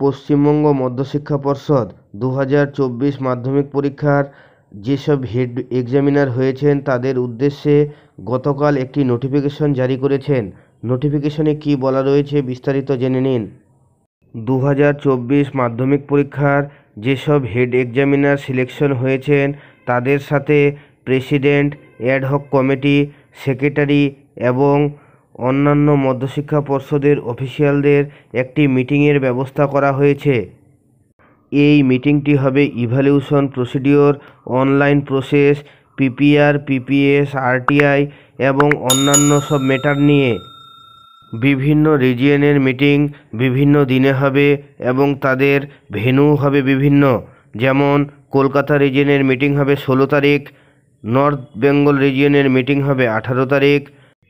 পশ্চিমবঙ্গ মধ্যশিক্ষা পর্ষদ 2024 মাধ্যমিক পরীক্ষার যেসব হেড এক্সামিনার হয়েছেন তাদের উদ্দেশ্যে গতকাল একটি নোটিফিকেশন জারি করেছেন। নোটিফিকেশনে কি বলা রয়েছে বিস্তারিত জেনে নিন। 2024 মাধ্যমিক পরীক্ষার যেসব হেড এক্সামিনার সিলেকশন হয়েছেন তাদের সাথে প্রেসিডেন্ট, অ্যাডহক কমিটি, সেক্রেটারি এবং অন্যান্য মধ্যশিক্ষা পর্ষদের অফিসিয়ালদের একটি মিটিংয়ের ব্যবস্থা করা হয়েছে। এই মিটিংটি হবে evaluation procedure, online process, PPR, PPS, RTI এবং অন্যান্য সব ম্যাটার নিয়ে। বিভিন্ন রিজিয়নের মিটিং বিভিন্ন দিনে হবে এবং তাদের ভেন্যু হবে বিভিন্ন। যেমন কলকাতা রিজিয়নের মিটিং হবে 16 তারিখ, নর্থ বেঙ্গল রিজিয়নের মিটিং হবে 18 তারিখ,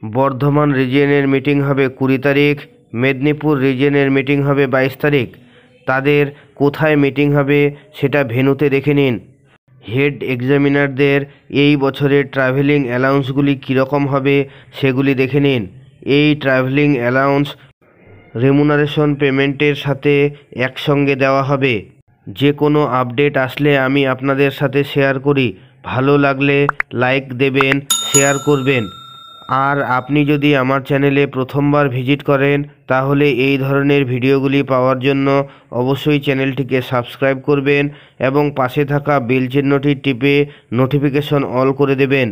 বর্ধমান রিজিয়নের মিটিং হবে 20 তারিখ, মেদিনীপুর রিজিয়নের মিটিং হবে 22 তারিখ। তাদের কোথায় মিটিং হবে সেটা ভেন্যুতে দেখে নিন। হেড এক্সামিনারদের এই বছরের ট্রাভেলিং অ্যালাউন্সগুলি কীরকম হবে সেগুলি দেখে নিন। এই ট্রাভেলিং অ্যালাউন্স রেমুনারেশন পেমেন্টের সাথে একসঙ্গে দেওয়া হবে। যে কোনো আপডেট আসলে আমি আপনাদের সাথে শেয়ার করি। ভালো লাগলে লাইক দেবেন, শেয়ার করবেন। আর আপনি যদি আমার চ্যানেলে প্রথমবার ভিজিট করেন তাহলে এই ধরনের ভিডিওগুলি পাওয়ার জন্য অবশ্যই চ্যানেলটিকে সাবস্ক্রাইব করবেন এবং পাশে থাকা বেল চিহ্নটি টিপে নোটিফিকেশন অল করে দেবেন।